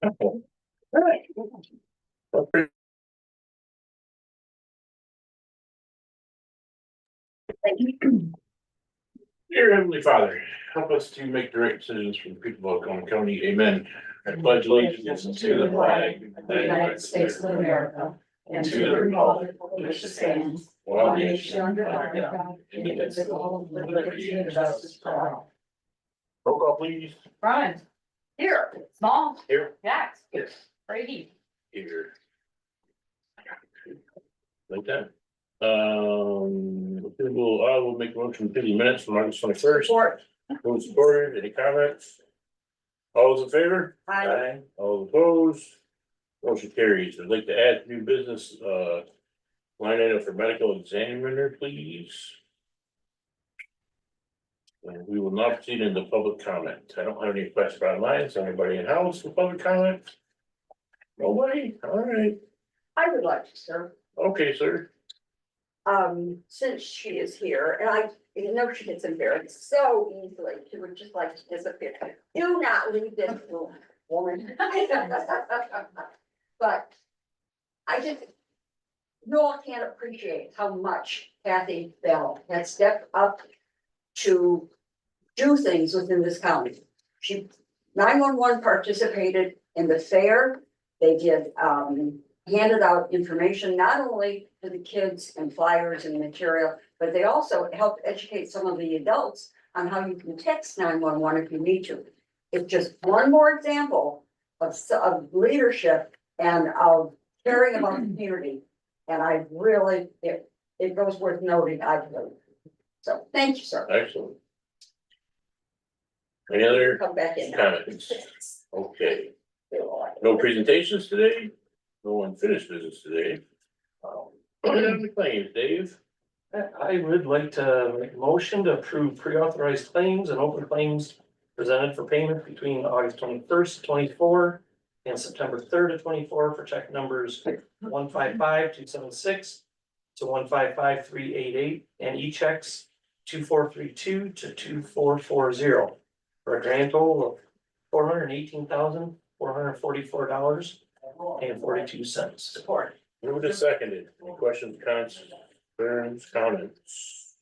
Dear Heavenly Father, help us to make the right decisions for the people of Oklahoma County. Amen. I pledge allegiance to the flag of the United States of America and to the republic for which it stands, one nation under God, indivisible, with liberty and justice for all. Roll call, please. Brian. Here. Small. Here. Jax. Yes. Brady. Here. Like that. I will make a motion to the minutes from August 21st. Support. Those supported, any comments? All those in favor? Aye. All opposed? Motion carries. I'd like to add new business, line item for medical examiner, please. And we will not proceed into public comment. I don't have any questions online. Is anybody in house for public comment? Nobody? All right. I would like to, sir, Okay, sir. since she is here, and I know she gets embarrassed so easily, she would just like to disappear. Do not leave this room, woman. But I just, you all can't appreciate how much Kathy Bell has stepped up to do things within this county. She, 911 participated in the fair. They did, handed out information not only to the kids and flyers and material, but they also helped educate some of the adults on how you can text 911 if you need to. It's just one more example of leadership and of caring about the community. And I really, it goes worth noting, I believe. So thank you, sir. Excellent. Any other Come back in. comments? Okay. No presentations today? No unfinished business today? The claims, Dave? I would like to make a motion to approve pre-authorized claims and open claims presented for payment between August 21st, 24 and September 3rd of 24 for check numbers 155-276 to 155-388 and e-checks 2432 to 2440 for a grand total of $418,444.42. Support. Moved and seconded. Any questions, concerns, comments?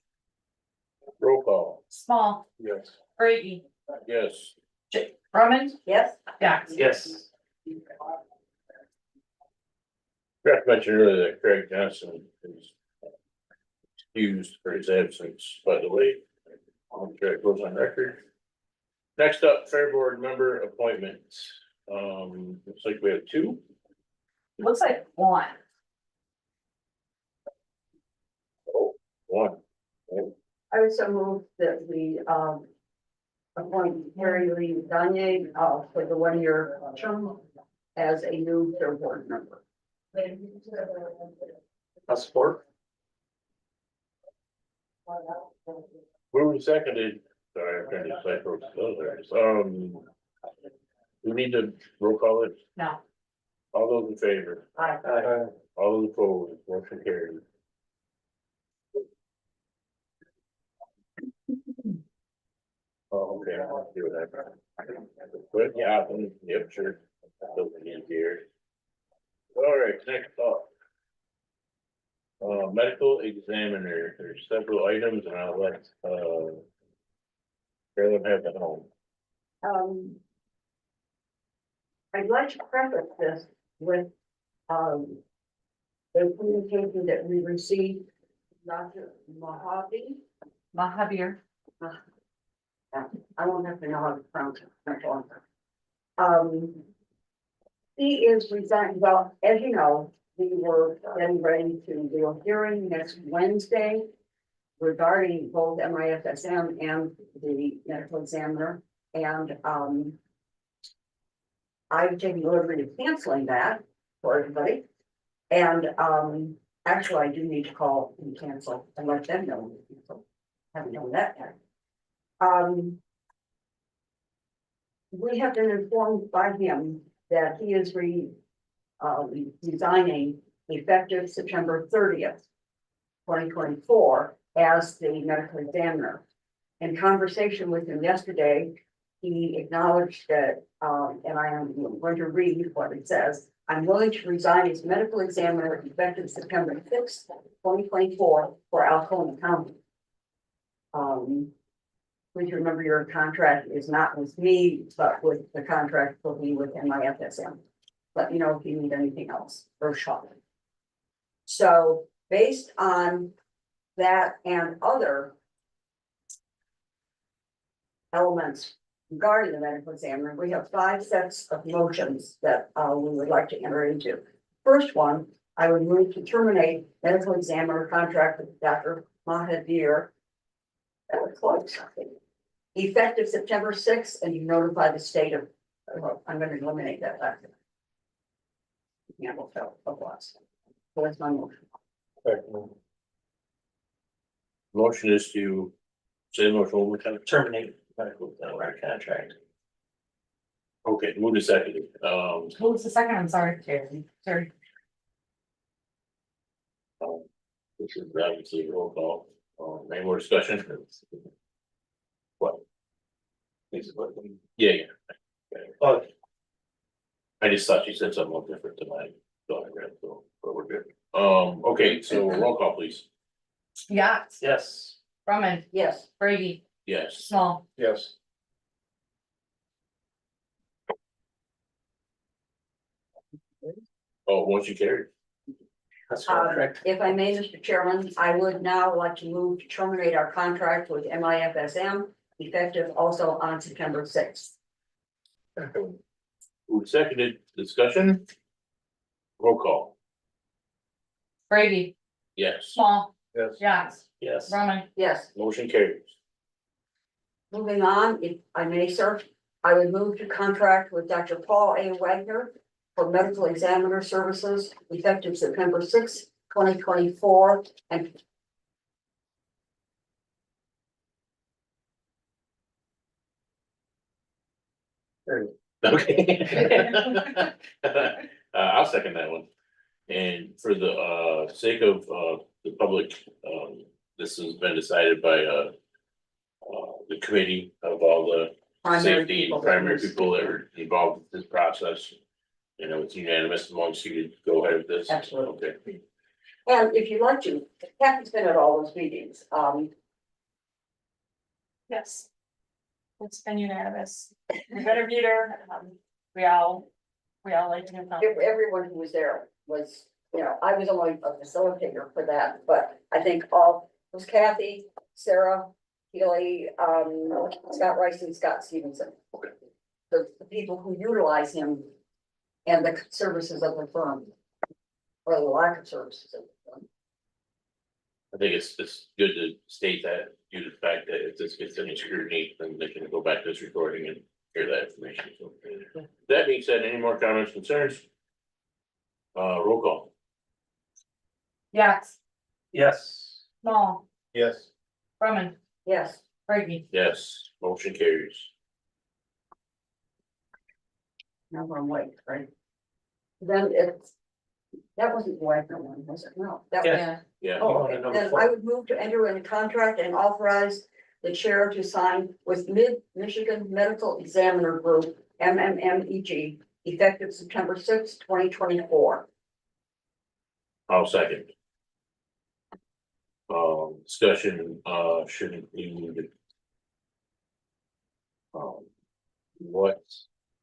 Roll call. Small. Yes. Brady. Yes. Drummond. Yes, Jax. Yes. Forgot to mention earlier that Craig Johnson is excused for his absence, by the way. I'm sure it goes on record. Next up, Fair Board member appointments. Looks like we have two. Looks like one. Oh, one. I would so move that we, appoint Harry Lee Gagne, for the 1-year term as a new Fair Board member. I'll support. Moved and seconded. Sorry, I'm trying to decide what's there. We need to roll call it. No. All those in favor? Aye. All those opposed? Motion carried. Oh, okay, I'll do that. But yeah, yep, sure. Doesn't get here. All right, next up. Medical examiner, there's several items and I'll let, Carolyn have the home. I'd like to preface this with, the communication that we received, Dr. Mahavir. I won't have to know how to pronounce it. He is resigning, well, as you know, we were getting ready to do a hearing next Wednesday regarding both MIFSM and the medical examiner, and, I've taken delivery of canceling that for everybody. And, actually, I do need to call and cancel and let them know. Haven't done that yet. We have been informed by him that he is resigning effective September 30th, 2024, as the medical examiner. In conversation with him yesterday, he acknowledged that, and I am going to read what it says. I'm willing to resign as medical examiner effective September 6th, 2024 for Alcona County. Please remember your contract is not with me, but with the contract will be with MIFSM. Let me know if you need anything else or shop. So based on that and other elements regarding the medical examiner, we have 5 sets of motions that we would like to enter into. First one, I would move to terminate medical examiner contract with Dr. Mahadir. That was close, I think. Effective September 6th, and you notify the state of, I'm going to eliminate that factor. Yeah, we'll tell of us. So that's my motion. Motion is to say the motion one more time. Terminate medical contract. Okay, move to second. Who was the second? I'm sorry, sorry. This is obviously a roll call. Any more discussion? What? Yeah, yeah. Oh, I just thought you said something a little different tonight. So I read, so, but we're good. Okay, so roll call, please. Yachts, yes. Brumman, Yes, Brady, Yes. Small, Yes. Oh, motion carried. That's Uh, correct. if I may, Mr. Chairman, I would now like to move to terminate our contract with MIFSM effective also on September 6th. Who seconded discussion? Roll call. Brady, Yes. Small, Yes. Yachts, Yes. Brumman, Yes, Motion carries. moving on, if I may, sir, I would move to contract with Dr. Paul A. Wagner for medical examiner services effective September 6th, 2024, and Okay. I'll second that one. And for the sake of the public, this has been decided by the committee of all the primary safety people. and primary people that are involved with this process. You know, it's unanimous amongst you to go ahead with this. Absolutely. Okay. And if you'd like to, Kathy's been at all those meetings, yes. It's been unanimous. We interviewed her, we all liked him. everyone who was there was, you know, I was only a facilitator for that, but I think all, it was Kathy, Sarah, Healy, Scott Rice and Scott Stevenson. The people who utilize him and the services of the firm. Or the lack of services of the firm. I think it's good to state that due to the fact that if this gets any scrutiny, then they can go back to this recording and hear that information. So that being said, any more comments, concerns? Roll call. Yachts, Yes. Small, Yes. Brumman, Yes, Brady, Yes, motion carries. now we're on wait, right? Then it's, that wasn't the Wagner one, was it? No, that was. Yeah. Yeah. Oh, On okay. to number Then 4. I would move to enter in a contract and authorize the chair to sign with Mid-Michigan Medical Examiner Group, MMMEG, effective September 6th, 2024. I'll second. Discussion, should include. What,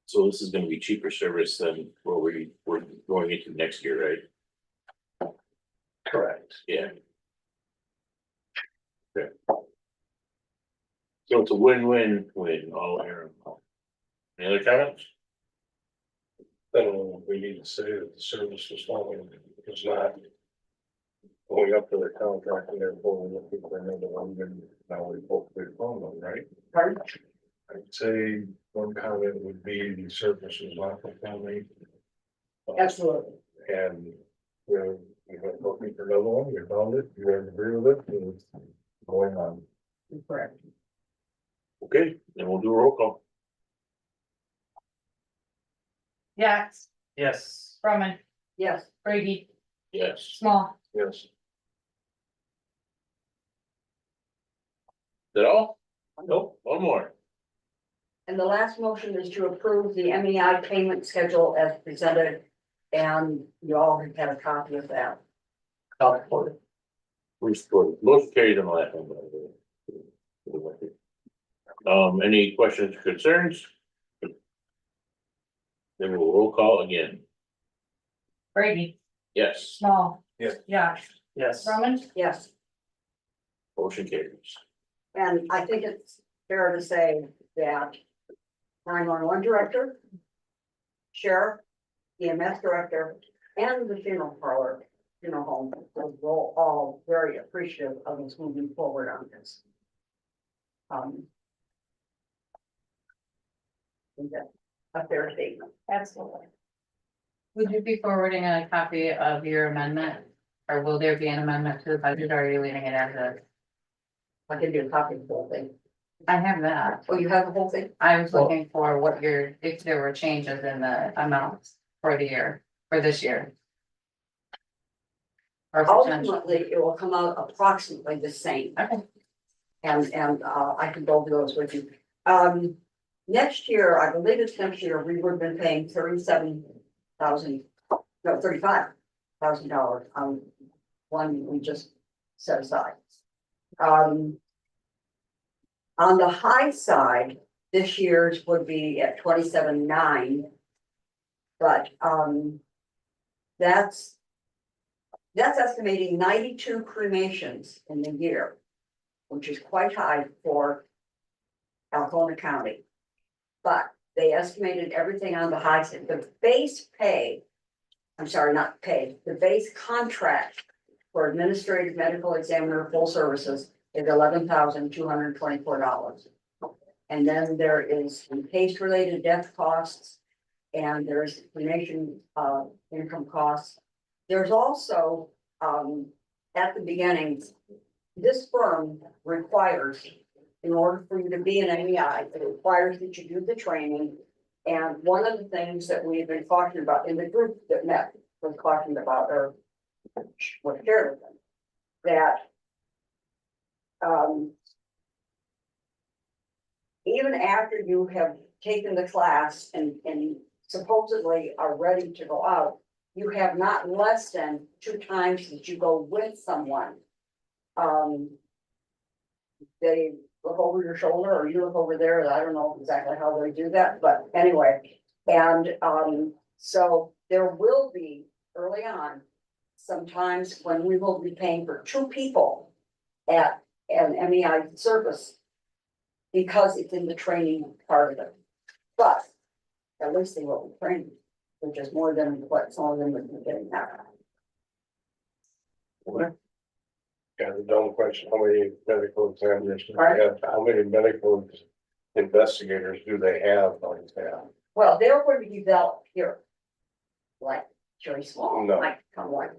so this is gonna be cheaper service than what we're going into next year, right? Correct. Yeah. Okay. So it's a win-win-win all around. Any other comments? Then we need to say that the service is following, is not going up to the contract and therefore we're looking for another one, and now we hopefully found one, right? Pardon? I'd say one comment would be the service is not performing. Absolutely. And we're looking for another one, we found it, you agree with it, and it's going on. Correct. Okay, then we'll do a roll call. Yachts, Yes. Brumman, Yes, Brady, Yes. Small, Yes. Is that all? Nope. One more. And the last motion is to approve the MEI payment schedule as presented. And you all have had a copy of that. I'll support it. Bruce Gordon, motion carried on the last one. By the way. Any questions or concerns? Then we'll roll call again. Brady, Yes, Small. Yes. Josh, Yes. Roman, Yes, motion carries. and I think it's fair to say that 911 director, sheriff, EMS director, and the funeral parlor, funeral home, we're all very appreciative of us moving forward on this. I think that's a fair statement. absolutely. Would you be forwarding a copy of your amendment? Or will there be an amendment to the budget, or are you leaving it as is? I can do a copy of the whole thing. I have that. Oh, you have the whole thing? I was looking for what your, if there were changes in the amounts for the year, for this year. Or potential. Ultimately, it will come out approximately the same. Okay. And I can go over those with you. Next year, I believe it's next year, we would have been paying $35,000 on one we just set aside. On the high side, this year's would be at 27,900. But that's estimating 92 cremations in the year, which is quite high for Alcona County. But they estimated everything on the high side. The base pay, I'm sorry, not pay, the base contract for administrative medical examiner full services is $11,224. And then there is case related death costs, and there's cremation income costs. There's also at the beginning, this firm requires, in order for you to be an MEI, it requires that you do the training. And one of the things that we've been talking about in the group that met was talking about, or was shared with them, that even after you have taken the class and supposedly are ready to go out, you have not less than 2 times that you go with someone. They look over your shoulder or you look over there. I don't know exactly how they do that, but anyway. And so there will be early on, sometimes when we will be paying for 2 people at an MEI service because it's in the training part of it. But at least they will be trained, which is more than what some of them would be getting now. Yeah, the dumb question, how many medical examiners do Right. they have? How many medical investigators do they have on staff? Well, they're going to develop here. Like Jerry Small, No. like come on.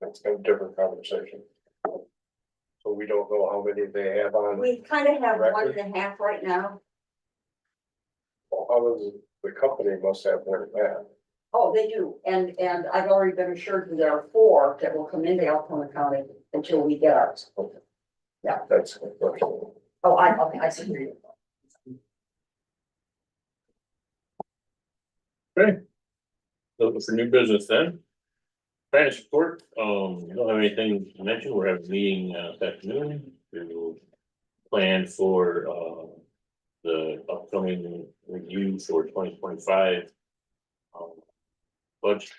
That's a different conversation. So we don't know how many they have on, We kind of have Record. 1.5 right now. how does the company must have more than that? Oh, they do, and I've already been assured that there are 4 that will come into Alcona County until we get ours. That's the question. Oh, okay, I see. Looking for new business then. Finance report, you don't have anything to mention, we're having a meeting this afternoon to plan for the upcoming review for 2025. Budget.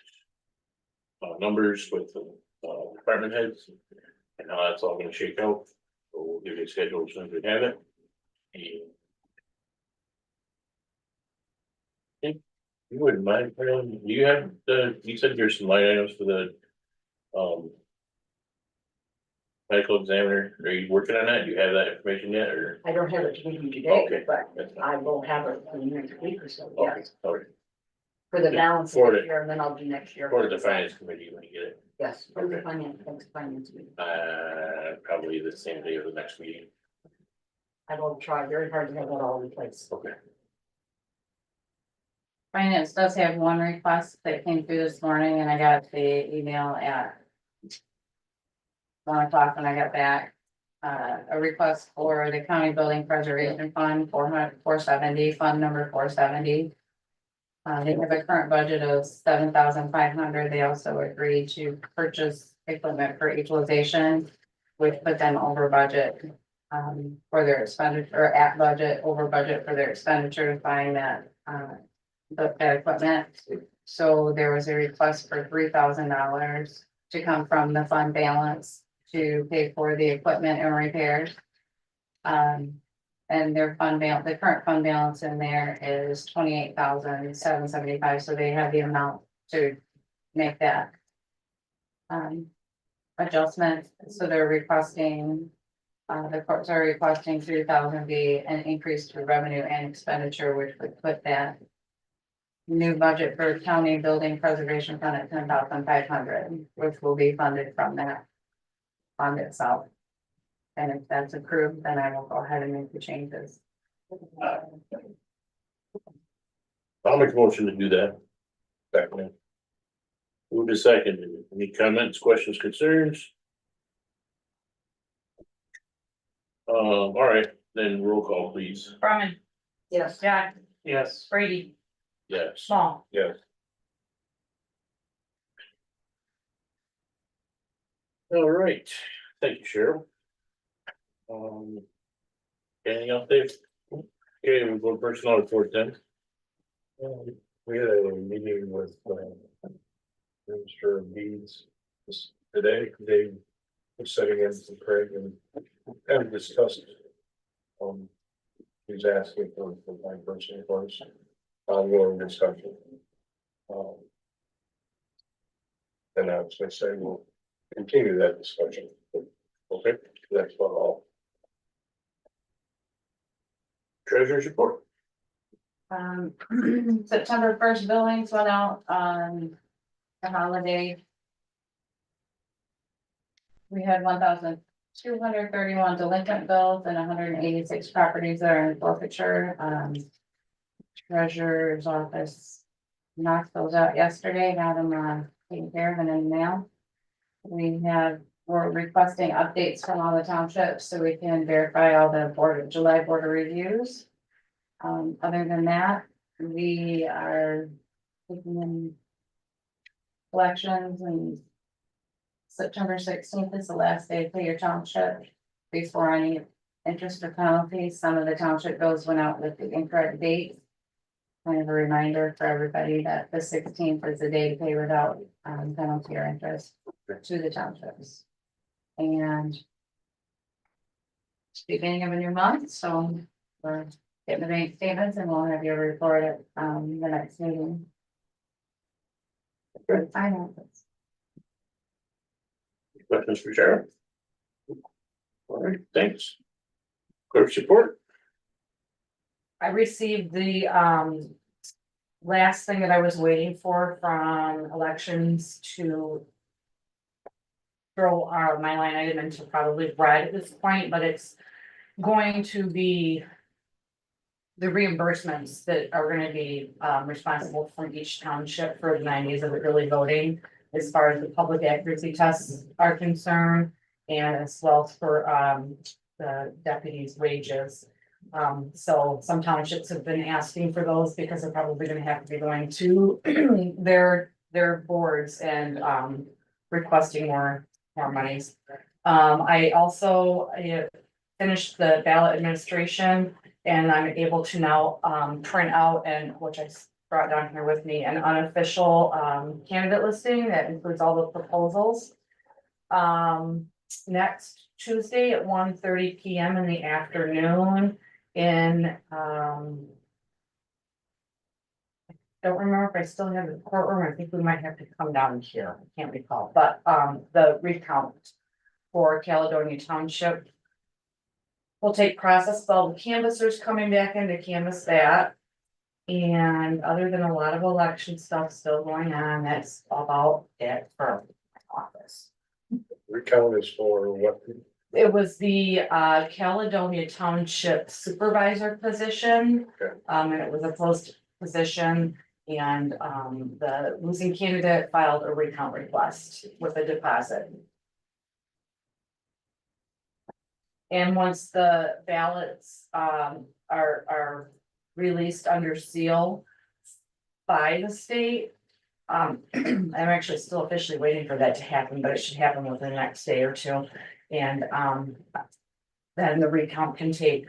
Numbers with the department heads and how that's all gonna shake out, so we'll give you a schedule as soon as we have it. And you wouldn't mind, Carolyn, you have you said there's some line items for the medical examiner, are you working on that? Do you have that information yet, or? I don't have it to give you today, Okay. but That's fine. I will have it in the next week or so, Okay, yes, sorry, for the balance For of the- this year, and then I'll do next year. for the finance committee when you get it, Yes, for the Okay. finance meeting. probably the same day of the next meeting. I will try very hard to have that all in place. Okay. Finance does have one request that came through this morning, and I got the email at 1 o'clock when I got back. a request for the county building preservation fund, 470, fund number 470. They have a current budget of 7,500. They also agreed to purchase equipment for equalization, which put them over budget. For their expenditure, or at budget, over budget for their expenditures buying that, that equipment. So there was a request for $3,000 to come from the fund balance to pay for the equipment and repairs. And their fund balance, the current fund balance in there is 28,775, so they have the amount to make that. Adjustment, so they're requesting, the courts are requesting 3,000 be an increase to revenue and expenditure, which would put that. New budget for county building preservation fund at 10,500, which will be funded from that fund itself. And if that's approved, then I will go ahead and make the changes. I'll make a motion to do that. Second. Move to second. Any comments, questions, concerns? All right, then roll call, please. Brumman, Yes. Jack, Yes. Brady, Yes. Small. Yes. All right, thank you, Cheryl. Anything else, Dave? Okay, we'll go to personnel report then. We had a meeting with, Minister of Deeds today. They were setting in some Craig and kind of discussed. He's asking for my personal advice, ongoing discussion. And I was gonna say, we'll continue that discussion. Okay, that's about all. Treasurer's report. September 1st billings went out on the holiday. We had 1,231 delinquent bills and 186 properties that are in forfeiture. Treasurer's office knocked those out yesterday, got them taken care of and in the mail. We're requesting updates from all the townships so we can verify all the July border reviews. Other than that, we are taking in collections, and September 16th is the last day to pay your township before any interest or penalties. Some of the township bills went out with the incorrect date. Kind of a reminder for everybody that the 16th is the day to pay without penalty or interest to the townships. And it's the beginning of a new month, so we're getting the bank statements and we'll have your report at the next meeting. Finances. Questions for Cheryl? All right, thanks. Clerk's report. I received the last thing that I was waiting for from elections to throw my line item into probably red at this point, but it's going to be the reimbursements that are gonna be responsible from each township for the 9 days of early voting, as far as the public accuracy tests are concerned, and as well as for the deputies' wages. So some townships have been asking for those because they're probably gonna have to be going to their boards and requesting more monies. I also finished the ballot administration, and I'm able to now print out, and which I brought down here with me, an unofficial candidate listing that includes all the proposals. Next Tuesday at 1:30 PM in the afternoon in don't remember if I still have the courtroom. I think we might have to come down here. I can't recall, but the recount for Caledonia Township will take process. All the canvassers coming back in to canvass that. And other than a lot of election stuff still going on, that's about it for my office. Recount is for what? It was the Caledonia Township Supervisor position. Okay. And it was a closed position, and the losing candidate filed a recount request with a deposit. And once the ballots, are released under seal by the state, I'm actually still officially waiting for that to happen, but it should happen within the next day or two. And, then the recount can take.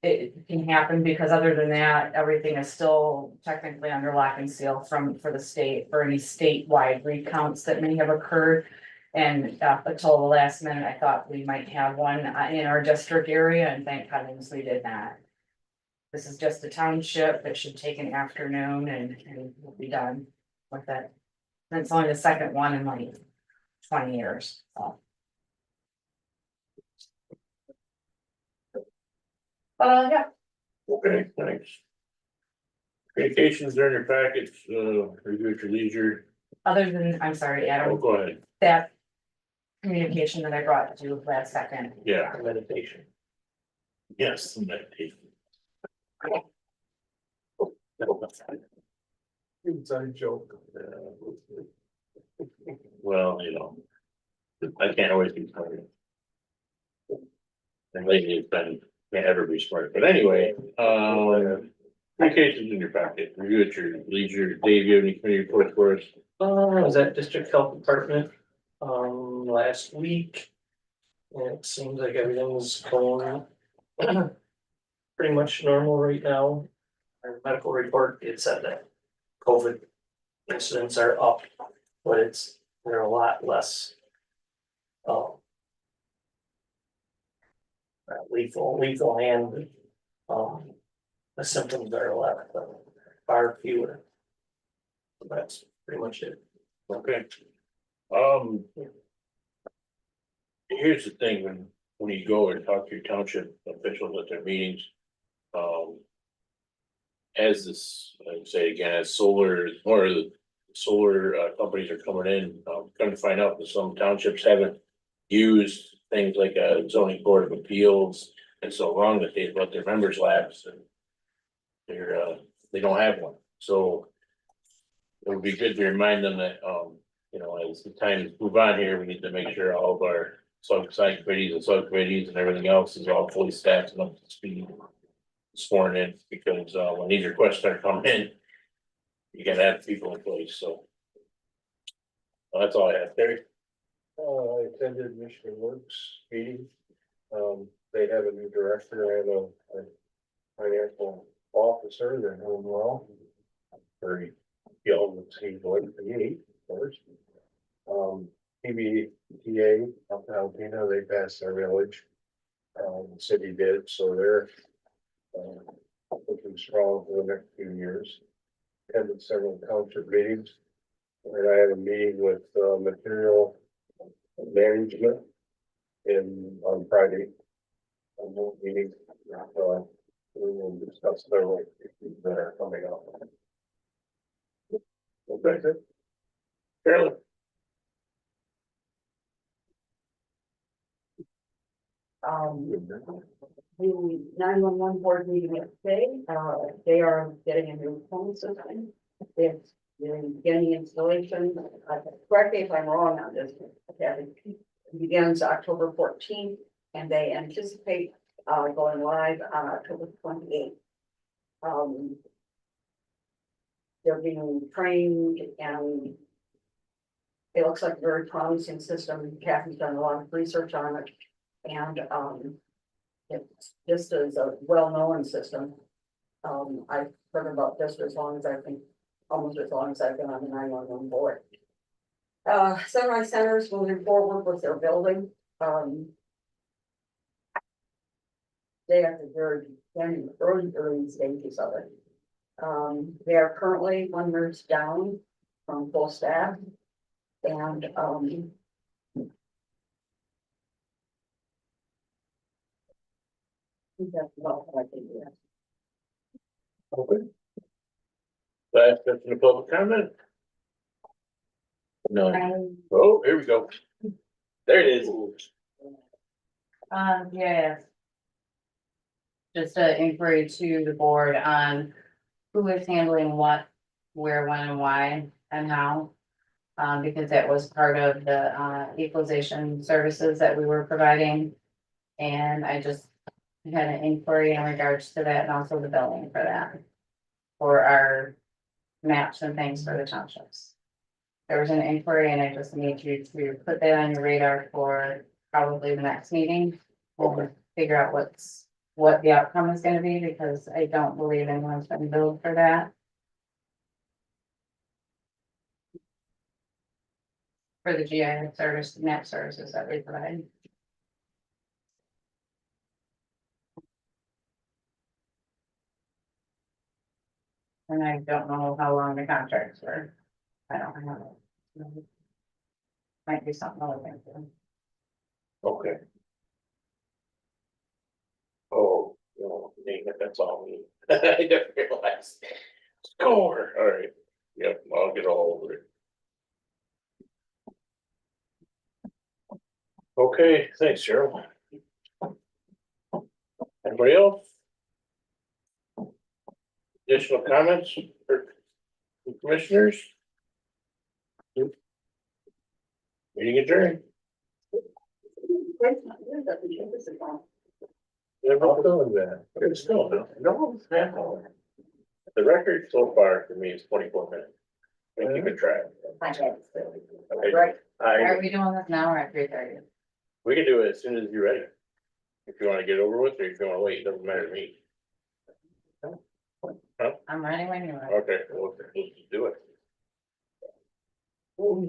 It can happen because other than that, everything is still technically under lock and seal for the state, for any statewide recounts that may have occurred. And until the last minute, I thought we might have one in our district area, and thank heavens we did not. This is just a township. It should take an afternoon and we'll be done with it. And it's only the second one in like 20 years, so. But yeah, Okay, thanks. Communications are in your packets, review at your leisure. other than, I'm sorry, Oh, Adam, go ahead. that communication that I brought to you last second. Yeah, Meditation. yes, meditation. Inside joke. Well, I can't always be smart. And lately it's been, can't ever be smart, but anyway, communications in your packet, review at your leisure. Dave, you have any committee reports for us? I was at District Health Department, last week. And it seems like everything's going pretty much normal right now. Our medical report, it said that COVID incidents are up, but they're a lot less. Lethal and, the symptoms are a lot, far fewer. So that's pretty much it. Okay. Here's the thing, when you go and talk to your township officials at their meetings, as this, I'd say again, as solar, more of the solar companies are coming in, come to find out that some townships haven't used things like a zoning board of appeals and so long that they've let their members lapse and they don't have one. So it would be good to remind them that, as the times move on here, we need to make sure all of our site committees and subcommittees and everything else is all fully staffed and up to speed, sworn in, because when these requests start coming in, you gotta have people in place, so. That's all I have, Terry. I attended Michigan Works meeting. They have a new director and a financial officer. They're doing well. Very young, it seems like to me, of course. PBTA, up in Alpena, they passed their village. The city did, so they're looking strong for the next few years. Attended several township meetings. And I had a meeting with material management on Friday. A more meeting, we will discuss several issues that are coming up. Okay. Carolyn. The 911 board meeting today, they are getting a new phone system. They're beginning installation, correct me if I'm wrong on this, it begins October 14th, and they anticipate going live on October 28th. They're being trained, and it looks like a very promising system. Kathy's done a lot of research on it, and this is a well-known system. I've heard about this as long as almost as long as I've been on the 911 board. Sunrise Center is moving forward with their building. They are at the very early stages of it. They are currently 1 nurse down from full staff, and that's about what I can do. Okay. Last question of public comment? No. Oh, here we go. There it is. Yeah. Just an inquiry to the board on who is handling what, where, when, and why, and how. Because that was part of the equalization services that we were providing And I just had an inquiry in regards to that and also the billing for that. For our maps and things for the townships. There was an inquiry and I just need you to put that on your radar for probably the next meeting. We'll figure out what the outcome is gonna be, because I don't believe anyone's been billed for that. For the GIS service, map services that we provide. And I don't know how long the contracts were. I don't know. Might be something I'll look into. Okay. Oh, no, dang it, that's all me. I didn't realize. Score, all right. Yep, I'll get all over it. Okay, thanks, Cheryl. Anybody else? Additional comments for commissioners? Meeting adjourned. How doing that? It's still, no, no. The record so far for me is 24 minutes. We keep it track. Okay. Right. Are we doing this now or at 3:30? We can do it as soon as you're ready. If you wanna get over with, or if you wanna wait, doesn't matter to me. I'm ready when you are. Okay, well, we'll just do it. Oh,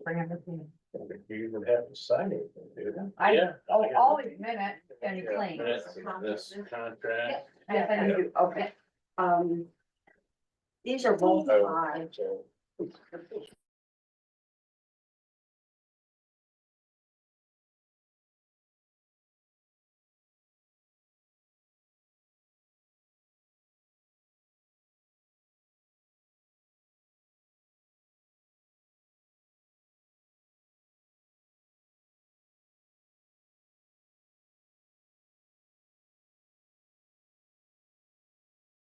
Bring everything. you even have to sign it, dude. Yeah. All these minutes and Yeah, claims. This contract. Yes, I do. Okay, these are both Oh, mine. so-